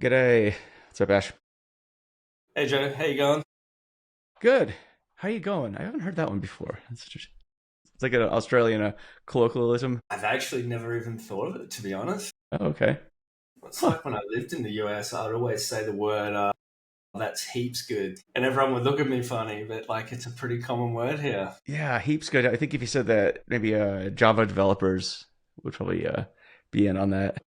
G'day. What's up, Ash? Hey Joe, how you going? Good. How you going? I haven't heard that one before. It's like an Australian colloquialism. I've actually never even thought of it, to be honest. Oh, okay. It's Huh. like when I lived in the US, I'd always say the word, that's heaps good. And everyone would look at me funny, but like it's a pretty common word here. Yeah, heaps good. I think if you said that, maybe Java developers would probably be in on that.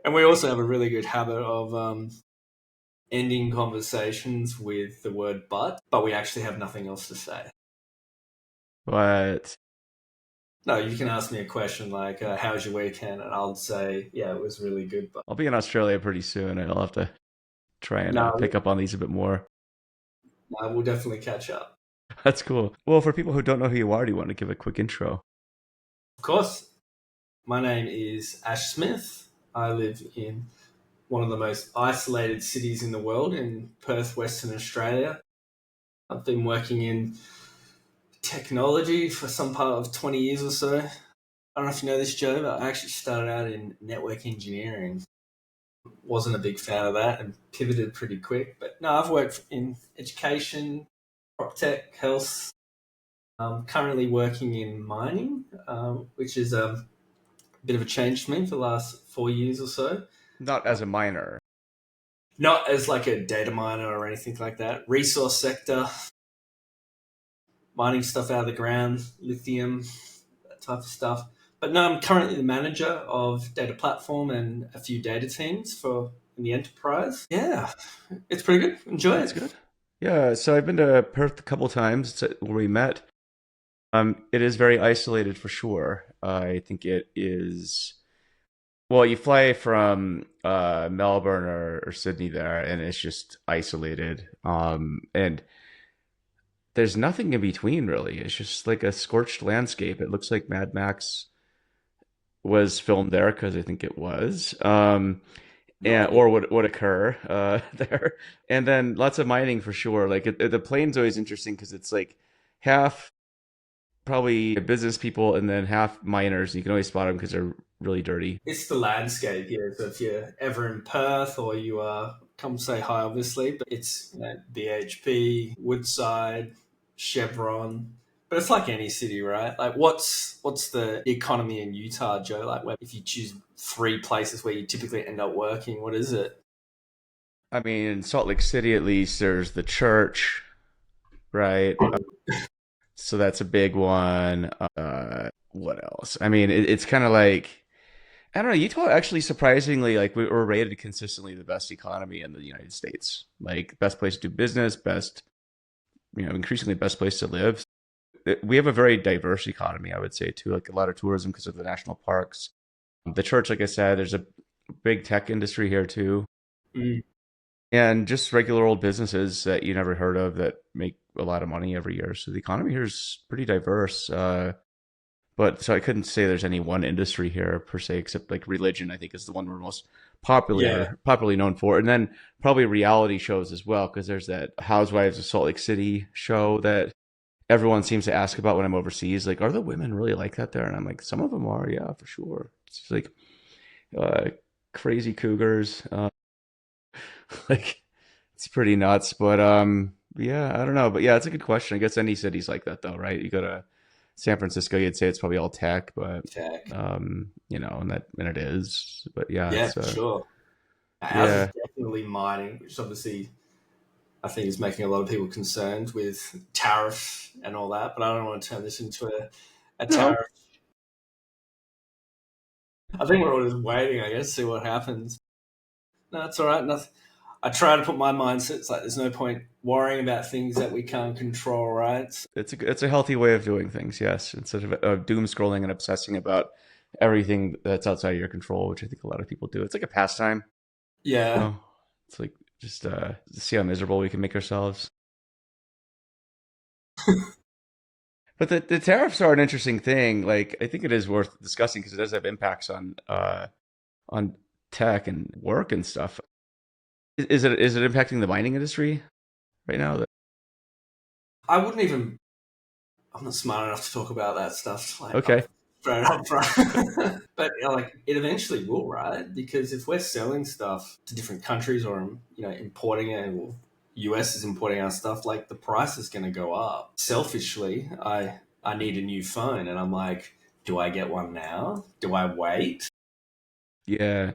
And we also have a really good habit of ending conversations with the word but we actually have nothing else to say. But No, you can ask me a question like, how was your weekend? And I'll say, yeah, it was really good, but I'll be in Australia pretty soon, and I'll have to try and no, pick up on these a bit more. no, we'll definitely catch up. That's cool. Well, for people who don't know who you are, do you want to give a quick intro? Of course, my name is Ash Smith. I live in one of the most isolated cities in the world in Perth, Western Australia. I've been working in technology for some part of 20 years or so. I don't know if you know this, Joe, but I actually started out in network engineering. Wasn't a big fan of that and pivoted pretty quick. But no, I've worked in education, prop tech, health. I'm currently working in mining, which is a bit of a change for me for the last 4 years or so. Not as a minor. Not as like a data miner or anything like that. Resource sector, mining stuff out of the ground, lithium, that type of stuff. But no, I'm currently the manager of data platform and a few data teams for in the enterprise. Yeah, it's pretty good. Enjoy That's it. good. Yeah, so I've been to Perth a couple times. It's where we met. It is very isolated for sure. I think it is. Well, you fly from Melbourne or Sydney there, and it's just isolated. And there's nothing in between really. It's just like a scorched landscape. It looks like Mad Max was filmed there because I think it was. No And idea. or would occur there, and then lots of mining for sure. Like the plain's always interesting because it's like half probably business people and then half miners. You can always spot them because they're really dirty. It's the landscape here. So if you're ever in Perth or you come say hi, obviously, but it's BHP, Woodside, Chevron. But it's like any city, right? Like, what's the economy in Utah, Joe? Like, if you choose three places where you typically end up working, what is it? I mean, in Salt Lake City, at least, there's the church, right? So that's a big one. What else? I mean, it's kind of like I don't know. Utah actually surprisingly like we were rated consistently the best economy in the United States, like best place to do business, best increasingly best place to live. We have a very diverse economy, I would say too. Like a lot of tourism because of the national parks. The church, like I said, there's a big tech industry here too. Mm. And just regular old businesses that you never heard of that make a lot of money every year. So the economy here is pretty diverse. But so I couldn't say there's any one industry here per se, except like religion. I think is the one we're most Yeah, popularly known for, and then probably reality shows as well, because there's that Housewives of Salt Lake City show that everyone seems to ask about when I'm overseas. Like, are the women really like that there? And I'm like, some of them are, yeah, for sure. It's just like uh, crazy cougars. Like it's pretty nuts. But yeah, I don't know. But yeah, it's a good question. I guess any city's like that though, right? You go to San Francisco, you'd say it's probably all tech, but tech. and it is. But yeah, Yeah, it's for sure. Ours is yeah. definitely mining, which obviously I think is making a lot of people concerned with tariffs and all that. But I don't want to turn this into a No, tariff. I think we're all just waiting, I guess, see what happens. No, it's all right. Nothing. I try to put my mindset. It's like there's no point worrying about things that we can't control, right? it's a healthy way of doing things, yes. Instead of doom scrolling and obsessing about everything that's outside of your control, which I think a lot of people do. It's like a pastime. Yeah. Oh, it's like just see how miserable we can make ourselves. But the tariffs are an interesting thing. Like I think it is worth discussing because it does have impacts on tech and work and stuff. Is it impacting the mining industry right now? I wouldn't even. I'm not smart enough to talk about that stuff. Like, Okay. straight up front. But like it eventually will, right? Because if we're selling stuff to different countries or importing it, or US is importing our stuff, like the price is going to go up. Selfishly, I need a new phone, and I'm like, do I get one now? Do I wait? Yeah.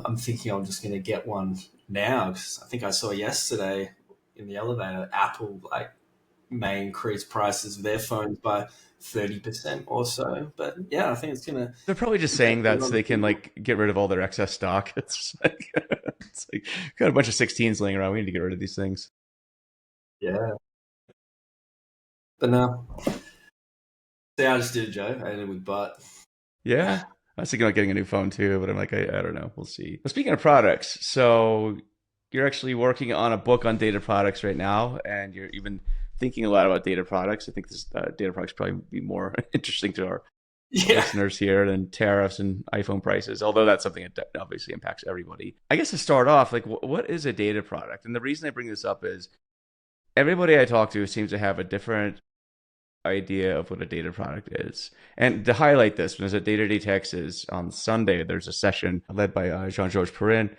I'm thinking I'm just going to get one now because I think I saw yesterday in the elevator Apple like may increase prices of their phones by 30% or so. But yeah, I think it's gonna They're probably just saying affect a that lot so of they can people. like get rid of all their excess stock. It's like got a bunch of 16s laying around. We need to get rid of these things. Yeah, but no. See, I just did it, Joe. I ended with but. Yeah. I was thinking about getting a new phone too, but I'm like, I don't know. We'll see. But speaking of products, so you're actually working on a book on data products right now, and you're even thinking a lot about data products. I think this data products probably be more interesting to our Yeah. listeners here than tariffs and iPhone prices, although that's something that obviously impacts everybody. I guess to start off, like, what is a data product? And the reason I bring this up is everybody I talk to seems to have a different idea of what a data product is. And to highlight this, when I was at Data Day Texas on Sunday, there's a session led by Jean-Georges Perrin,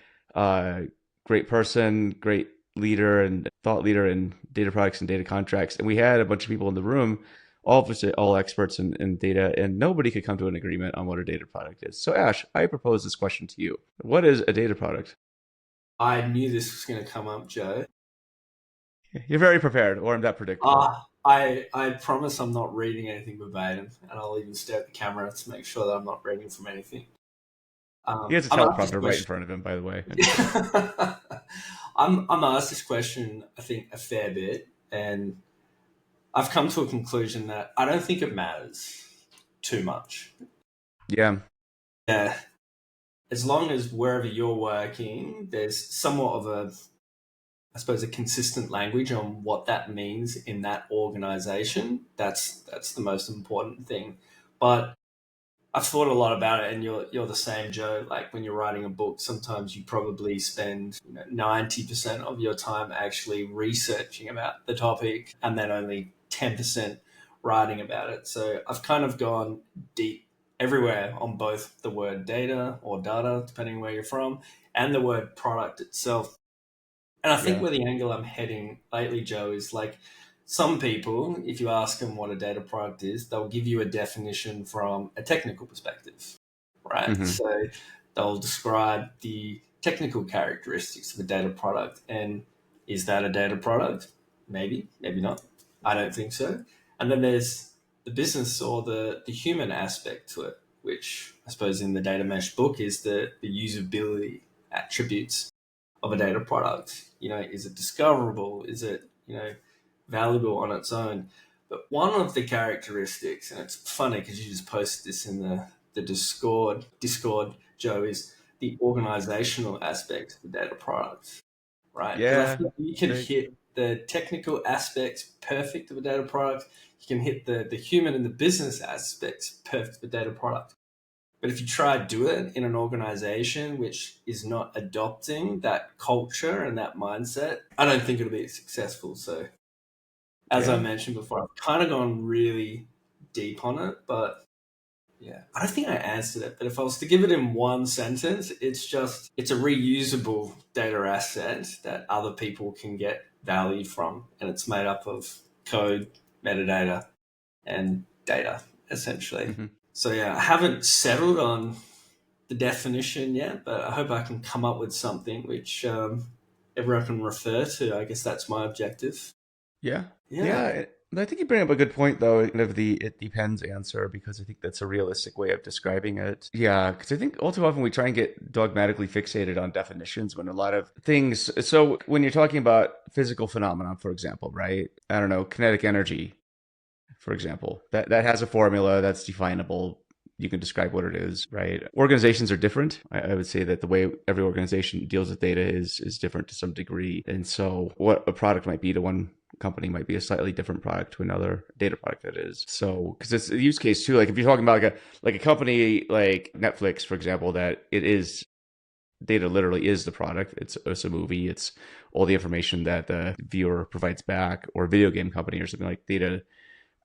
great person, great leader and thought leader in data products and data contracts. And we had a bunch of people in the room, all of us, all experts in data, and nobody could come to an agreement on what a data product is. So Ash, I propose this question to you. What is a data product? I knew this was going to come up, Joe. You're very prepared, or I'm that predictable. I promise I'm not reading anything verbatim, and I'll even stare at the camera to make sure that I'm not reading from anything. He has a I'm asked this teleprompter right in question. front of him, by the way. I'm just kidding. Yeah. I'm asked this question, I think, a fair bit, and I've come to a conclusion that I don't think it matters too much. Yeah. Yeah, as long as wherever you're working, there's somewhat of a, I suppose, a consistent language on what that means in that organization. That's the most important thing. But I've thought a lot about it, and you're the same, Joe. Like when you're writing a book, sometimes you probably spend 90% of your time actually researching about the topic, and then only 10% writing about it. So I've kind of gone deep everywhere on both the word data or data, depending where you're from, and the word product itself. And I think Yeah. where the angle I'm heading lately, Joe, is like some people, if you ask them what a data product is, they'll give you a definition from a technical perspective, right? Hmm. So they'll describe the technical characteristics of a data product. And is that a data product? Maybe, maybe not. I don't think so. And then there's the business or the human aspect to it, which I suppose in the data mesh book is the usability attributes of a data product. Is it discoverable? Is it, valuable on its own? But one of the characteristics, and it's funny because you just posted this in the Discord, Joe, is the organizational aspect of the data product, right? Because I Yeah. think you It's can big. hit the technical aspects perfect of a data product. You can hit the human and the business aspects perfect of a data product. But if you try to do it in an organization which is not adopting that culture and that mindset, I don't think it'll be successful. So, as I Yeah. mentioned before, I've kind of gone really deep on it, but yeah, I don't think I answered it. But if I was to give it in one sentence, it's a reusable data asset that other people can get value from. And it's made up of code, metadata, and data, essentially. Hmm. So, yeah, I haven't settled on the definition yet, but I hope I can come up with something which everyone can refer to. I guess that's my objective. Yeah. Yeah. Yeah. I think you bring up a good point, though, kind of the it depends answer, because I think that's a realistic way of describing it. Yeah. Because I think all too often we try and get dogmatically fixated on definitions when a lot of things. So when you're talking about physical phenomena, for example, right? I don't know, kinetic energy, for example, that has a formula that's definable. You can describe what it is, right? Organizations are different. I would say that the way every organization deals with data is different to some degree, and so what a product might be to one company might be a slightly different product to another data product that is. So because it's a use case too. Like if you're talking about like a company like Netflix, for example, that it is data literally is the product. It's a movie. It's all the information that the viewer provides back, or a video game company or something like data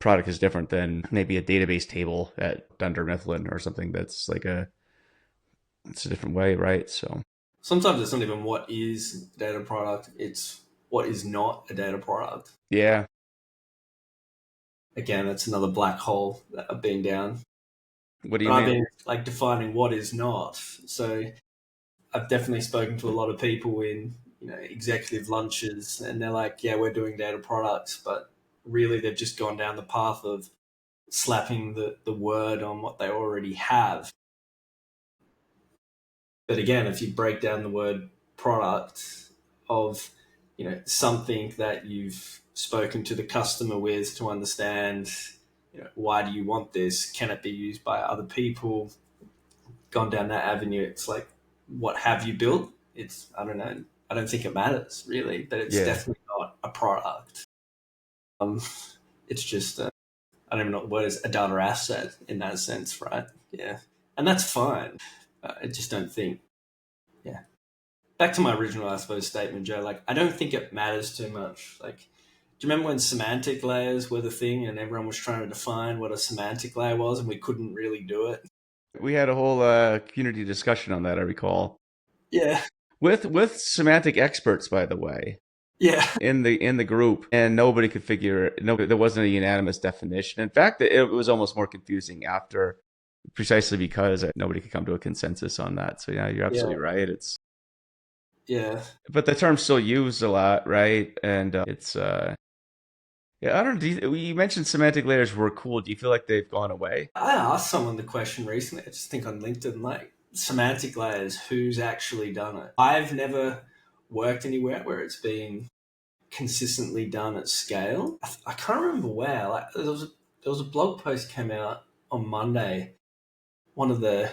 product is different than maybe a database table at Dunder Mifflin or something that's like it's a different way, right? So Sometimes it's not even what is a data product, it's what is not a data product. yeah. Again, that's another black hole that I've been down. What do But you I've mean? been like defining what is not. So I've definitely spoken to a lot of people in executive lunches, and they're like, "Yeah, we're doing data products," but really they've just gone down the path of slapping the word on what they already have. But again, if you break down the word product of something that you've spoken to the customer with to understand, why do you want this? Can it be used by other people? Gone down that avenue, it's like, what have you built? It's, I don't know. I don't think it matters really, but it's Yeah. definitely not a product. Um, it's just I don't even know what the word is, a data asset in that sense, right? Yeah, and that's fine. I just don't think. Yeah, back to my original, I suppose, statement, Joe. Like, I don't think it matters too much. Like, do you remember when semantic layers were the thing, and everyone was trying to define what a semantic layer was, and we couldn't really do it? We had a whole community discussion on that, I recall. Yeah, With semantic experts, by the way, yeah, in the group, and nobody could figure. No, there wasn't a unanimous definition. In fact, it was almost more confusing after, precisely because nobody could come to a consensus on that. So yeah, you're yeah, absolutely right. It's yeah. but the term's still used a lot, right? And it's yeah, I don't know. You mentioned semantic layers were cool. Do you feel like they've gone away? I asked someone the question recently. I just think on LinkedIn, like semantic layers, who's actually done it? I've never worked anywhere where it's been consistently done at scale. I can't remember where. Like there was a blog post came out on Monday. One of the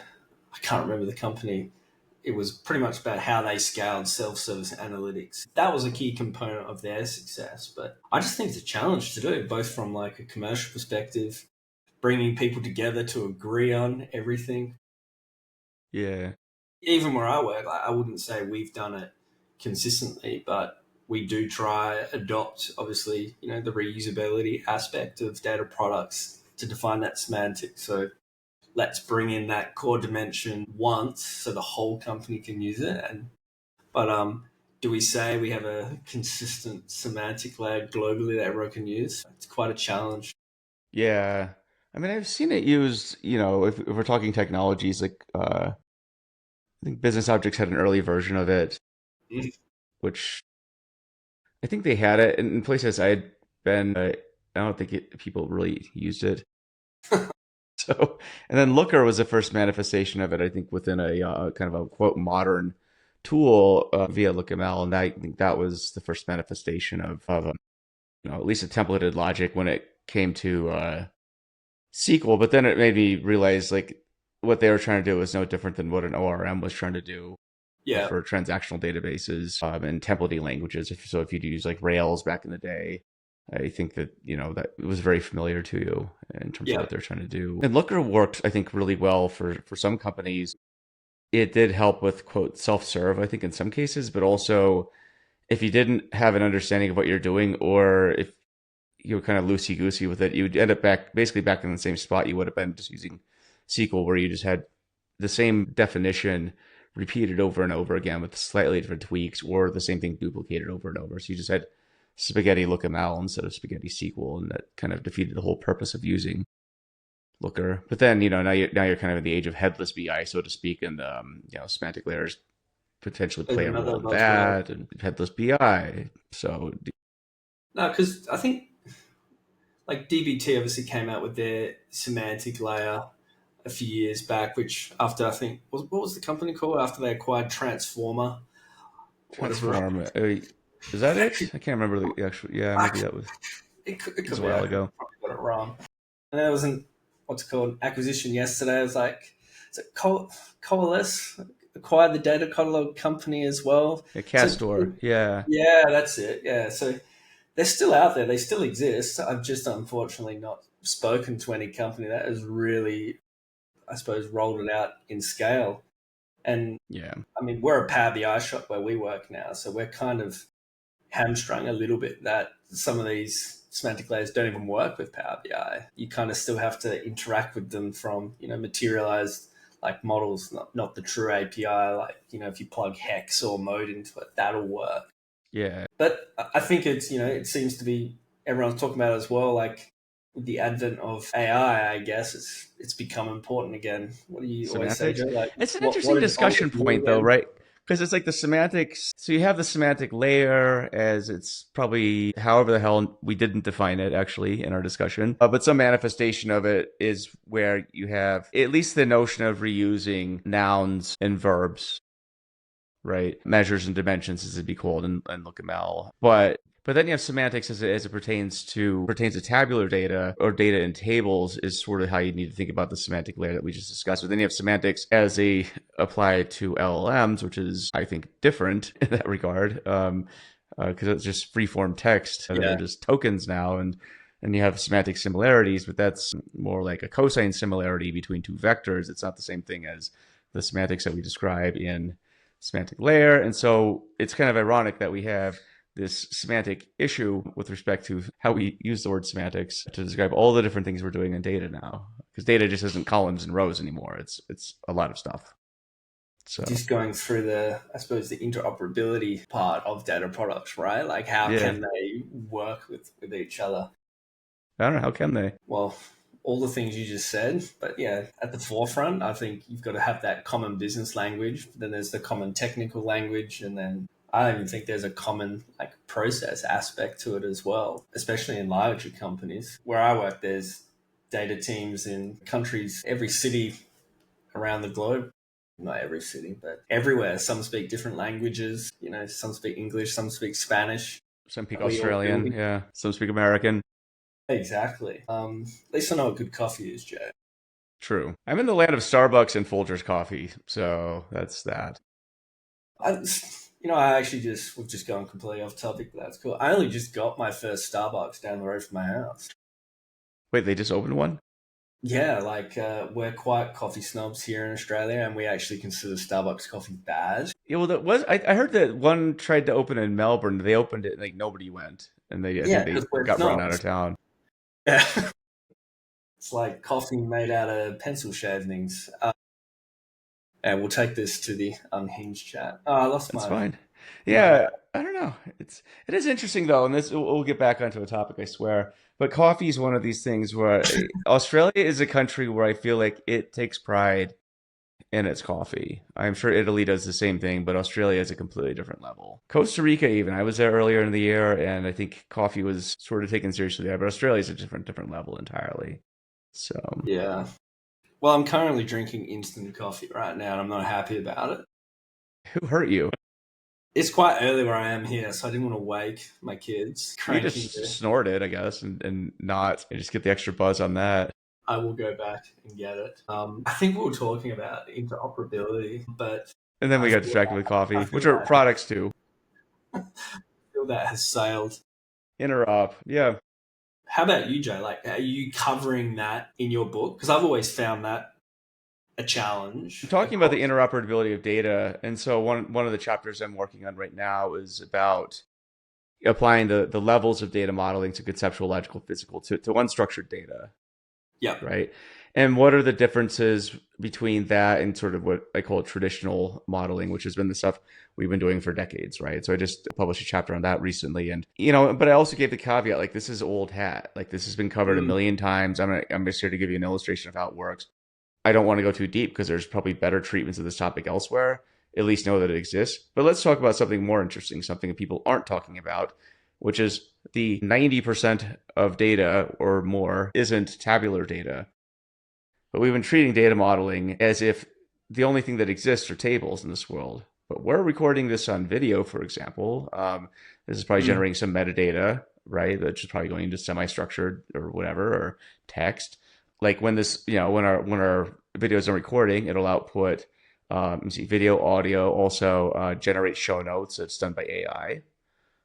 I can't remember the company. It was pretty much about how they scaled self-service analytics. That was a key component of their success. But I just think it's a challenge to do, both from like a commercial perspective, bringing people together to agree on everything. Yeah, Even where I work, I wouldn't say we've done it consistently, but we do try adopt, obviously, the reusability aspect of data products to define that semantic. So let's bring in that core dimension once so the whole company can use it. But do we say we have a consistent semantic layer globally that everyone can use? It's quite a challenge. yeah. I mean, I've seen it used. If we're talking technologies, like I think Business Objects had an early version of it, which I think they had it in places I had been. I don't think people really used it. So, and then Looker was the first manifestation of it. I think within a kind of a quote modern tool via LookML, and I think that was the first manifestation of at least a templated logic when it came to SQL. But then it made me realize like what they were trying to do was no different than what an ORM was trying to do Yeah, for transactional databases and templating languages. So if you'd use like Rails back in the day, I think that that was very familiar to you in terms of yeah, what they're trying to do. And Looker worked, I think, really well for some companies. It did help with quote self-serve, I think, in some cases, but also if you didn't have an understanding of what you're doing, or if you were kind of loosey goosey with it, you would end up basically back in the same spot you would have been just using SQL, where you just had the same definition repeated over and over again with slightly different tweaks, or the same thing duplicated over and over. So you just had spaghetti lookml instead of spaghetti SQL, and that kind of defeated the whole purpose of using Looker. But then now you're kind of in the age of headless BI, so to speak, and semantic layers potentially there's play a role another in buzzword. that, and headless BI. So No, because I think like DBT obviously came out with their semantic layer a few years back, which after I think what was the company called after they acquired Transformer, whatever. transform. Is that it? I can't remember the actual. Yeah, I, maybe that was. it It was could a be. while I ago. probably got it wrong. And there was an what's it called acquisition yesterday. It was like, is it Coalesce acquired the data catalog company as well. Yeah, So Castor. Yeah, yeah, that's it. Yeah, so they're still out there. They still exist. I've just unfortunately not spoken to any company that has really, I suppose, rolled it out in scale. And yeah, I mean, we're a Power BI shop where we work now, so we're kind of hamstrung a little bit that some of these semantic layers don't even work with Power BI. You kind of still have to interact with them from, materialized like models, not the true API. Like, if you plug hex or mode into it, that'll work. Yeah. But I think it's, it seems to be everyone's talking about it as well. Like with the advent of AI, I guess it's become important again. What do you always say, Semantics. Joe? Like, It's an what interesting is old discussion is new point, though, again? right? Because it's like the semantics. So you have the semantic layer as it's probably however the hell we didn't define it actually in our discussion. But some manifestation of it is where you have at least the notion of reusing nouns and verbs, right? Measures and dimensions, as it'd be called in LookML. But then you have semantics as it pertains to tabular data or data in tables is sort of how you need to think about the semantic layer that we just discussed. But then you have semantics as they apply to LLMs, which is, I think, different in that regard, because it's just free-form text that are Yeah. just tokens now, and you have semantic similarities, but that's more like a cosine similarity between two vectors. It's not the same thing as the semantics that we describe in semantic layer. And so it's kind of ironic that we have this semantic issue with respect to how we use the word semantics to describe all the different things we're doing in data now, because data just isn't columns and rows anymore. It's a lot of stuff. So Just going through I suppose, the interoperability part of data products, right? Like how yeah, can they work with each other? I don't know, how can they? Well, all the things you just said, but yeah, at the forefront, I think you've got to have that common business language. Then there's the common technical language, and then I don't even think there's a common like process aspect to it as well, especially in larger companies. Where I work, there's data teams in countries, every city around the globe. Not every city, but everywhere. Some speak different languages. Some speak English, some speak Spanish. Some speak We all Australian, building. yeah. Some speak American. Exactly. At least I know what good coffee is, Joe. True. I'm in the land of Starbucks and Folgers coffee, so that's that. I actually we've just gone completely off topic, but that's cool. I only just got my first Starbucks down the road from my house. Wait, they just opened one? Yeah, like we're quite coffee snobs here in Australia, and we actually consider Starbucks coffee bad. Yeah, well, that was I heard that one tried to open in Melbourne. They opened it, and like nobody went, and I Yeah, think they because we're got run out of snobs. town. Yeah. It's like coffee made out of pencil shavings. And we'll take this to the unhinged chat. Oh, I lost That's my fine. my. Yeah, I don't know. It is interesting though, and this we'll get back onto a topic, I swear. But coffee is one of these things where Australia is a country where I feel like it takes pride in its coffee. I'm sure Italy does the same thing, but Australia is a completely different level. Costa Rica, even I was there earlier in the year, and I think coffee was sort of taken seriously there. But Australia is a different level entirely. So, Yeah. Well, I'm currently drinking instant coffee right now, and I'm not happy about it. who hurt you? It's quite early where I am here, so I didn't want to wake my kids. You Cranky. just snort it, I guess, and not and just get the extra buzz on that. I will go back and get it. I think we were talking about interoperability, but And then I we got feel distracted with I coffee, feel which are that products too. has sailed. Interop. Yeah. How about you, Joe? Like, are you covering that in your book? Because I've always found that a I'm challenge talking about the across. interoperability of data. And so one of the chapters I'm working on right now is about applying the levels of data modeling to conceptual, logical, physical, to unstructured data, Yep. right? And what are the differences between that and sort of what I call traditional modeling, which has been the stuff we've been doing for decades, right? So I just published a chapter on that recently, and but I also gave the caveat like this is old hat, like this has been covered a Mm, million times. I'm just here to give you an illustration of how it works. I don't want to go too deep because there's probably better treatments of this topic elsewhere. At least know that it exists. But let's talk about something more interesting, something that people aren't talking about, which is the 90% of data or more isn't tabular data. But we've been treating data modeling as if the only thing that exists are tables in this world. But we're recording this on video, for example. This is probably mm. generating some metadata, right? That's just probably going into semi-structured or whatever, or text. Like when this, when our videos are recording, it'll output, let me see, video, audio, also generate show notes. It's done by AI,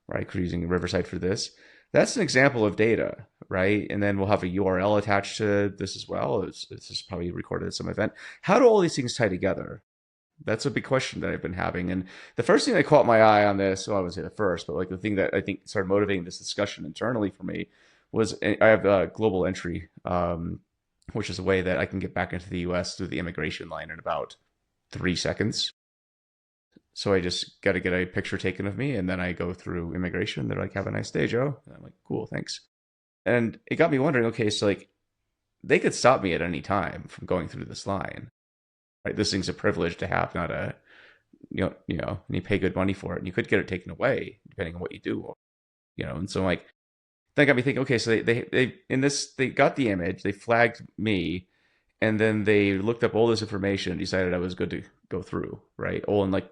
right? We're using Riverside for this. That's an example of data, right? And then we'll have a URL attached to this as well. It's just probably recorded at some event. How do all these things tie together? That's a big question that I've been having. And the first thing that caught my eye on this, well, I would say the first, but like the thing that I think started motivating this discussion internally for me was I have a global entry, which is a way that I can get back into the US through the immigration line in about 3 seconds. So I just got to get a picture taken of me, and then I go through immigration. They're like, "Have a nice day, Joe." And I'm like, "Cool, thanks." And it got me wondering. Okay, so like they could stop me at any time from going through this line. Right? This thing's a privilege to have, not a and you pay good money for it, and you could get it taken away depending on what you do. And so like that got me thinking. Okay, so they in this they got the image, they flagged me, and then they looked up all this information and decided I was good to go through. Right? All in like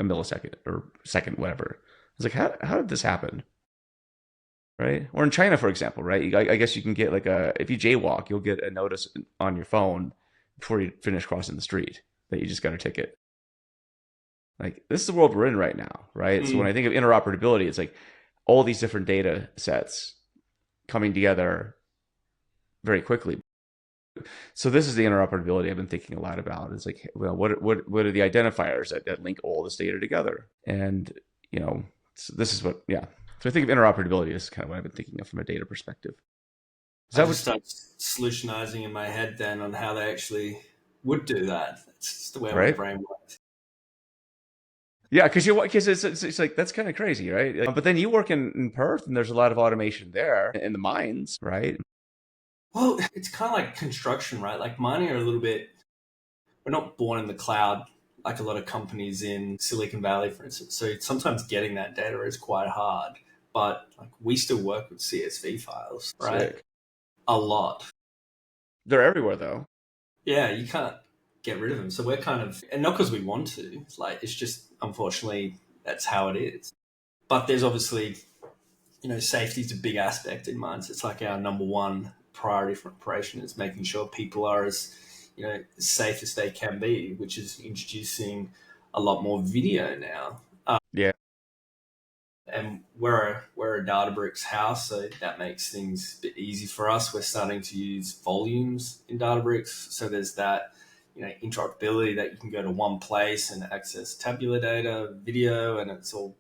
a millisecond or second, whatever. I was like, how did this happen? Right? Or in China, for example, right? I guess you can get like if you jaywalk, you'll get a notice on your phone before you finish crossing the street that you just got a ticket. Like this is the world we're in right now, right? So when I think of interoperability, it's like all these different data sets coming together very quickly. So this is the interoperability I've been thinking a lot about. It's like, well, what are the identifiers that link all this data together? And so this is what, yeah. So I think of interoperability as kind of what I've been thinking of from a data perspective. I just start solutionizing in my head then on how they actually would do that. It's just the way my brain works. Yeah, because it's like that's kind of crazy, right? But then you work in Perth, and there's a lot of automation there in the mines, right? Well, it's kind of like construction, right? Like mining are a little bit. We're not born in the cloud like a lot of companies in Silicon Valley, for instance. So sometimes getting that data is quite hard. But like we still work with CSV files, right? Sick. A lot. They're everywhere, though. Yeah, you can't get rid of them. So we're kind of, and not because we want to. It's just unfortunately that's how it is. But there's obviously, safety is a big aspect in mines. It's like our number one priority for operation is making sure people are as safe as they can be, which is introducing a lot more video now. Yeah. And we're a Databricks house, so that makes things a bit easy for us. We're starting to use volumes in Databricks, so there's that interoperability that you can go to one place and access tabular data, video, and it's all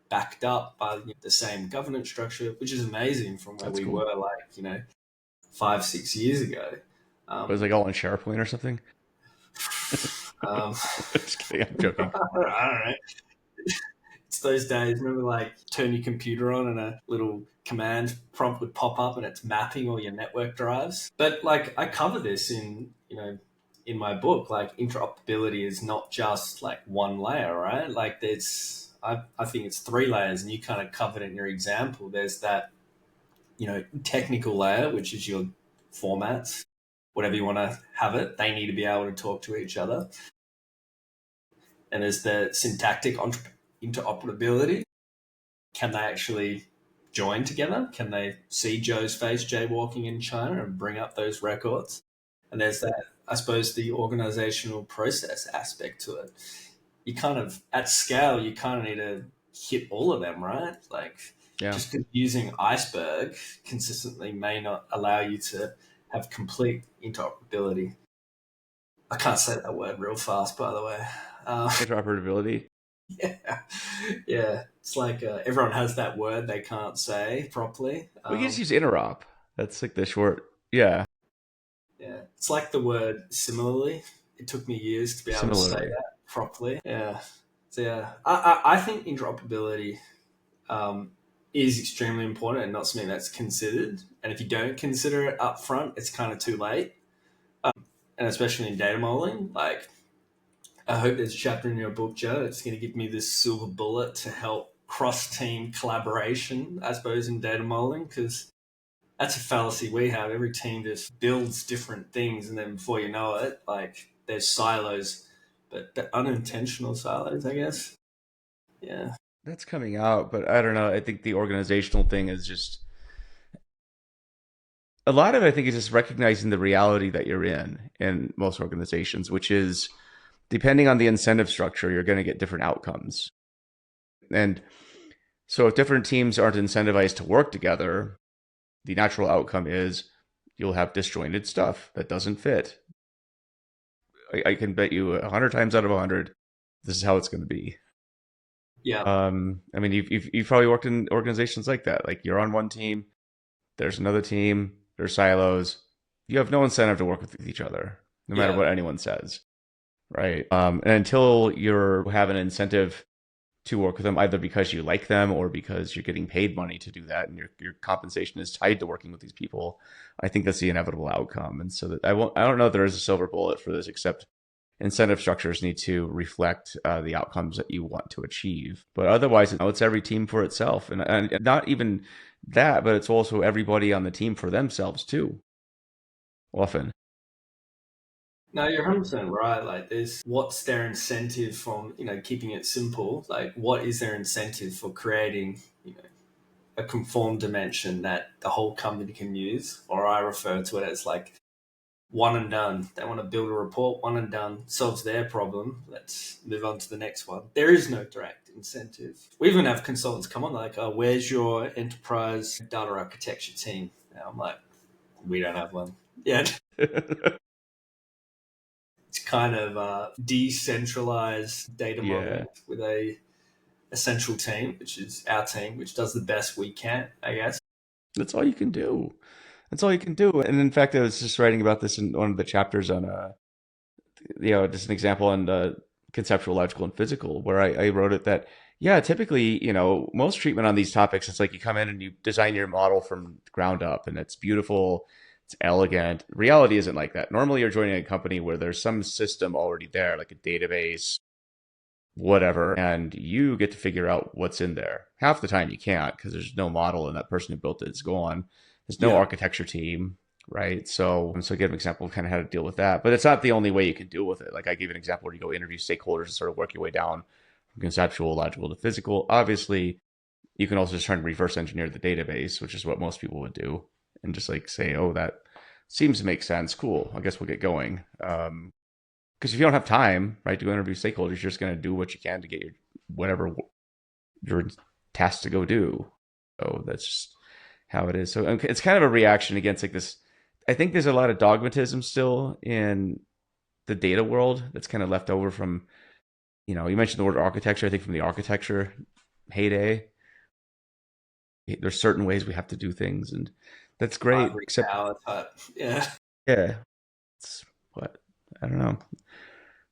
backed up by the same governance structure, which is amazing from where we were 5-6 years ago. It was like all in SharePoint or something. Just kidding, I'm joking. I don't know. It's those days. Remember, turn your computer on and a little command prompt would pop up and it's mapping all your network drives. But I cover this in my book. Interoperability is not just one layer, right? I think it's 3 layers, and you kind of covered it in your example. There's that technical layer, which is your formats, whatever you want to have it. They need to be able to talk to each other. And there's the syntactic interoperability. Can they actually join together? Can they see Joe's face jaywalking in China and bring up those records? And there's that, I suppose, the organizational process aspect to it. You kind of, at scale, you kind of need to hit all of them, right? Just using Iceberg consistently may not allow you to have complete interoperability. I can't say that word real fast, by the way. Interoperability? Yeah. It's everyone has that word they can't say properly. We can just use interop. That's the short, yeah. Yeah. It's like the word similarly. It took me years to be able to say that properly. Yeah. So yeah, I think interoperability is extremely important and not something that's considered. And if you don't consider it up front, it's kind of too late. And especially in data modeling, I hope there's a chapter in your book, Joe, that's going to give me this silver bullet to help cross-team collaboration, I suppose, in data modeling, because that's a fallacy we have. Every team just builds different things, and then before you know it, there's silos, but the unintentional silos, I guess. Yeah. That's coming out, but I don't know. I think the organizational thing is just a lot of it. I think is just recognizing the reality that you're in most organizations, which is depending on the incentive structure, you're going to get different outcomes. And so if different teams aren't incentivized to work together, the natural outcome is you'll have disjointed stuff that doesn't fit. I can bet you 100 times out of 100, this is how it's going to be. Yeah. I mean, you've probably worked in organizations like that. Like you're on one team, there's another team, there's silos. You have no incentive to work with each other, no matter Yeah. what anyone says, right? And until you have an incentive to work with them, either because you like them or because you're getting paid money to do that, and your compensation is tied to working with these people, I think that's the inevitable outcome. And so that I don't know if there is a silver bullet for this, except incentive structures need to reflect the outcomes that you want to achieve. But otherwise, it's every team for itself, and not even that, but it's also everybody on the team for themselves too. Often, No, you're 100% right. Like, what's their incentive from, keeping it simple? Like, what is their incentive for creating, a conform dimension that the whole company can use? Or I refer to it as like one and done. They want to build a report, one and done, solves their problem. Let's move on to the next one. There is no direct incentive. We even have consultants come on like, oh, where's your enterprise data architecture team? And I'm like, we don't have one yet. It's kind of decentralized data yeah, modeling with a central team, which is our team, which does the best we can, I guess. that's all you can do. That's all you can do. And in fact, I was just writing about this in one of the chapters on just an example on conceptual, logical, and physical, where I wrote it that, yeah, typically, most treatment on these topics, it's like you come in and you design your model from the ground up and it's beautiful, it's elegant. Reality isn't like that. Normally, you're joining a company where there's some system already there, like a database, whatever, and you get to figure out what's in there. Half the time you can't because there's no model and that person who built it is gone. There's no Yeah. architecture team, right? So I give an example of kind of how to deal with that. But it's not the only way you can deal with it. Like I gave an example where you go interview stakeholders and sort of work your way down from conceptual, logical to physical. Obviously, you can also just try and reverse engineer the database, which is what most people would do, and just like say, oh, that seems to make sense. Cool. I guess we'll get going. Because if you don't have time, right, to go interview stakeholders, you're just going to do what you can to get your whatever you're tasked to go do. So that's just how it is. So it's kind of a reaction against like this. I think there's a lot of dogmatism still in the data world that's kind of left over from, you mentioned the word architecture. I think from the architecture heyday, there's certain ways we have to do things, and that's great. Ivory Except, tower type. Yeah. yeah, it's what I don't know.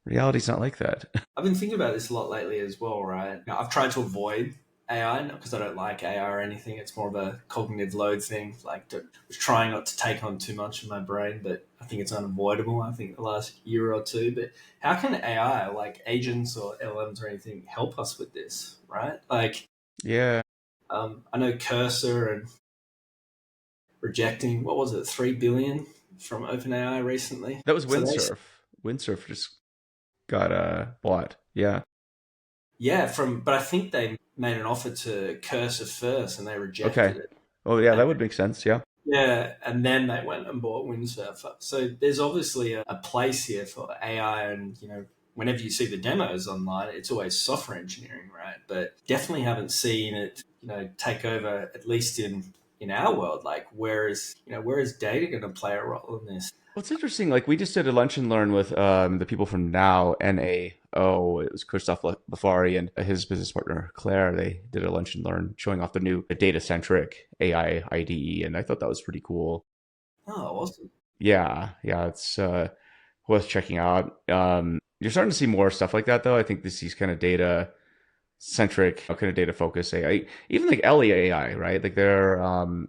Reality's not like that. I've been thinking about this a lot lately as well, right? I've tried to avoid AI, not because I don't like AI or anything. It's more of a cognitive load thing. Like, was trying not to take on too much of my brain, but I think it's unavoidable. I think the last year or two. But how can AI, like agents or LMs or anything, help us with this, right? Like, Yeah, I know Cursor and rejecting, what was it, 3 billion from OpenAI recently. that was So they, Windsurf. Windsurf just got bought. Yeah. yeah, but I think they made an offer to Cursor first and they Okay. rejected it. Oh yeah, And that would make sense. Yeah. yeah, and then they went and bought Windsurfer. So there's obviously a place here for AI, and whenever you see the demos online, it's always software engineering, right? But definitely haven't seen it, take over at least in our world. Like, where is data going to play a role in this? Well, it's interesting. Like we just did a lunch and learn with the people from Now NAO. It was Christoph Lafari and his business partner Claire. They did a lunch and learn showing off the new data centric AI IDE, and I thought that was pretty cool. Oh, awesome. Yeah, yeah, it's worth checking out. You're starting to see more stuff like that, though. I think these kind of data centric, kind of data focused AI, even like Ellie AI, right? Like they're,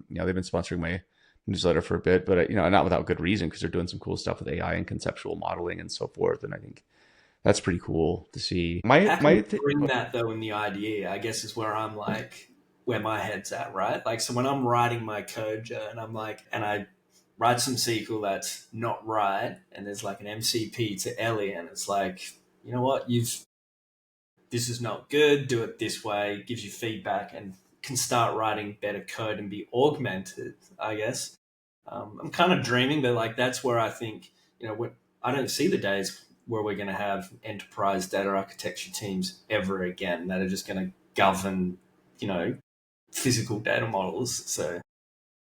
they've been sponsoring my newsletter for a bit, but not without good reason because they're doing some cool stuff with AI and conceptual modeling and so forth. And I think that's pretty cool to see. How can you bring that though in the IDE? I guess is where I'm like, where my head's at, right? Like, so when I'm writing my code, Joe, and I'm like, and I write some SQL that's not right, and there's like an MCP to Ellie, and it's like, you know what, this is not good. Do it this way. Gives you feedback and can start writing better code and be augmented. I guess I'm kind of dreaming, but like that's where I think I don't see the days where we're going to have enterprise data architecture teams ever again that are just going to govern, you know, physical data models. So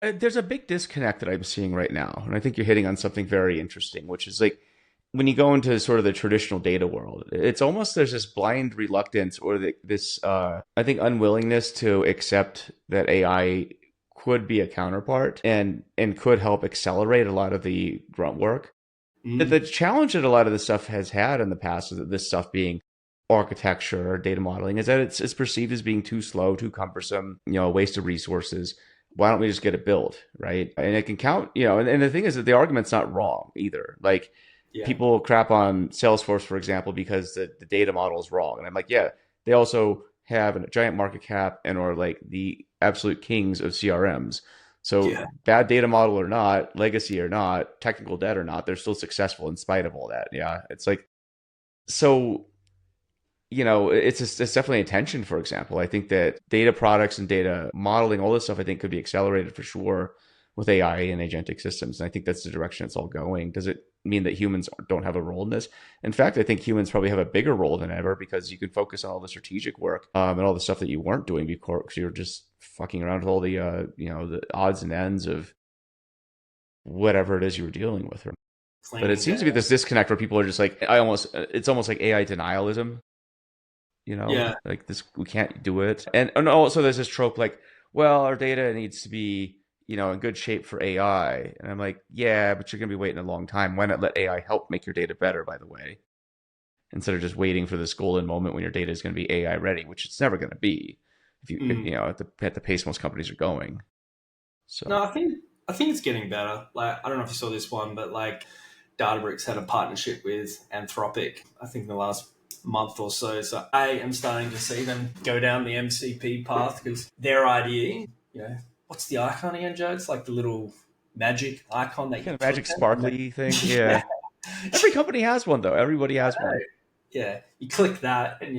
There's a big disconnect that I'm seeing right now, and I think you're hitting on something very interesting, which is like when you go into sort of the traditional data world, it's almost there's this blind reluctance or this I think unwillingness to accept that AI could be a counterpart and could help accelerate a lot of the grunt work. The Mm, challenge that a lot of this stuff has had in the past is that this stuff being architecture or data modeling is that it's perceived as being too slow, too cumbersome, a waste of resources. Why don't we just get it built, right? And it can count, and the thing is that the argument's not wrong either. Like yeah. people crap on Salesforce, for example, because the data model is wrong. And I'm like, yeah, they also have a giant market cap and are like the absolute kings of CRMs. So Yeah. bad data model or not, legacy or not, technical debt or not, they're still successful in spite of all that. Yeah. It's like, so, it's definitely a tension, for example. I think that data products and data modeling, all this stuff, I think could be accelerated for sure with AI and agentic systems. And I think that's the direction it's all going. Does it mean that humans don't have a role in this? In fact, I think humans probably have a bigger role than ever because you can focus on all the strategic work and all the stuff that you weren't doing before because you were just fucking around with all the, the odds and ends of whatever it is you were dealing with. But it Cleaning seems to be data. this disconnect where people are just like, it's almost like AI denialism, Yeah. like this, we can't do it. And also there's this trope like, well, our data needs to be, in good shape for AI. And I'm like, yeah, but you're going to be waiting a long time. Why not let AI help make your data better, by the way, instead of just waiting for this golden moment when your data is going to be AI ready, which it's never going to be if Mm. at the pace most companies are going. So No, I think it's getting better. Like I don't know if you saw this one, but like Databricks had a partnership with Anthropic, I think in the last month or so. So I am starting to see them go down the MCP path because their idea, what's the icon again, Joe? It's like the little magic icon that you kind of click magic on. And sparkly thing. yeah, Yeah. Every company has one though. Everybody has one. yeah, you click that and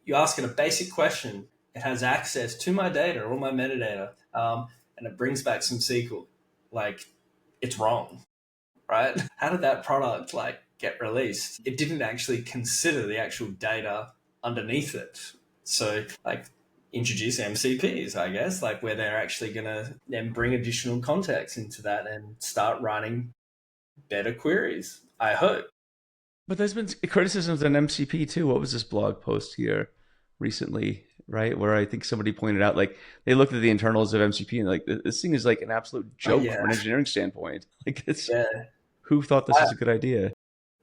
you ask it a basic question. It has access to my data, all my metadata, and it brings back some SQL. Like, it's wrong, right? How did that product like get released? It didn't actually consider the actual data underneath it. So like introduce MCPs, I guess, like where they're actually gonna then bring additional context into that and start running better queries. I hope. But there's been criticisms on MCP too. What was this blog post here recently, right? Where I think somebody pointed out, like, they looked at the internals of MCP and like this thing is like an absolute Oh joke yeah, from an engineering standpoint. Like, it's yeah. who thought this I, was a good idea?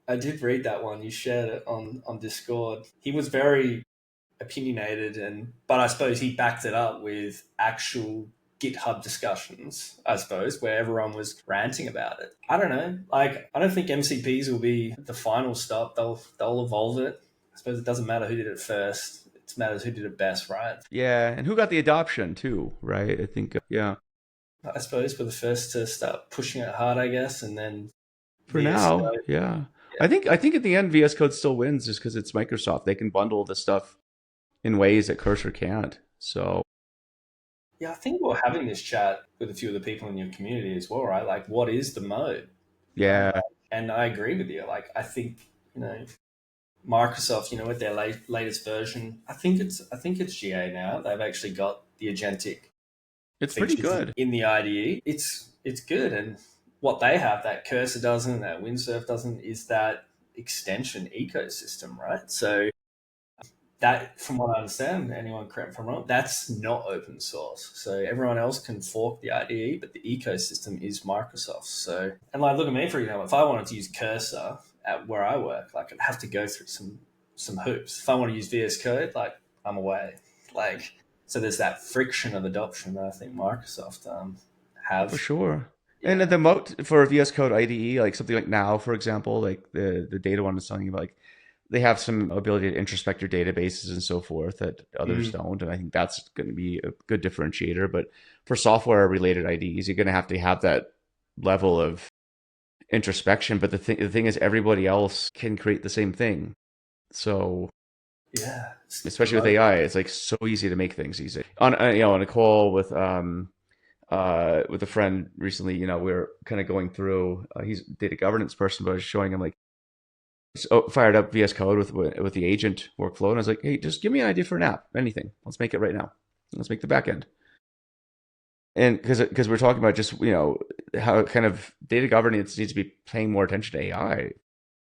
I did read that one. You shared it on Discord. He was very opinionated, but I suppose he backed it up with actual GitHub discussions, I suppose, where everyone was ranting about it. I don't know. Like, I don't think MCPs will be the final stop. They'll evolve it. I suppose it doesn't matter who did it first. It matters who did it best, right? Yeah, and who got the adoption too, right? I think yeah. I suppose we're the first to start pushing it hard, I guess, and then For VS now, Code. yeah. Yeah. I think at the end VS Code still wins just because it's Microsoft. They can bundle the stuff in ways that Cursor can't. So Yeah, I think we're having this chat with a few of the people in your community as well, right? Like, what is the mode, right? yeah, And I agree with you. Like, I think Microsoft, with their latest version, I think it's GA now. They've actually got the agentic it's pretty features good. in the IDE. It's good, and what they have that Cursor doesn't, that Windsurf doesn't, is that extension ecosystem, right? So that, from what I understand, anyone correct me if I'm wrong, that's not open source. So everyone else can fork the IDE, but the ecosystem is Microsoft. So, and like, look at me for example. If I wanted to use Cursor at where I work, like I'd have to go through some hoops. If I want to use VS Code, like I'm away. Like, so there's that friction of adoption that I think Microsoft For have. sure. And Yeah. the moat for VS Code IDE, like something like Now, for example, like the data one is telling you, like they have some ability to introspect your databases and so forth that others Mm, don't. And I think that's going to be a good differentiator. But for software related IDEs, you're going to have that level of introspection. But the thing is, everybody else can create the same thing. So yeah. It's the especially with mode. AI, it's like so easy to make things easy. On a call with a friend recently, we were kind of going through. He's a data governance person, but I was showing him like fired up VS Code with the agent workflow, and I was like, hey, just give me an idea for an app, anything. Let's make it right now. Let's make the back end. And because we're talking about just how kind of data governance needs to be paying more attention to AI.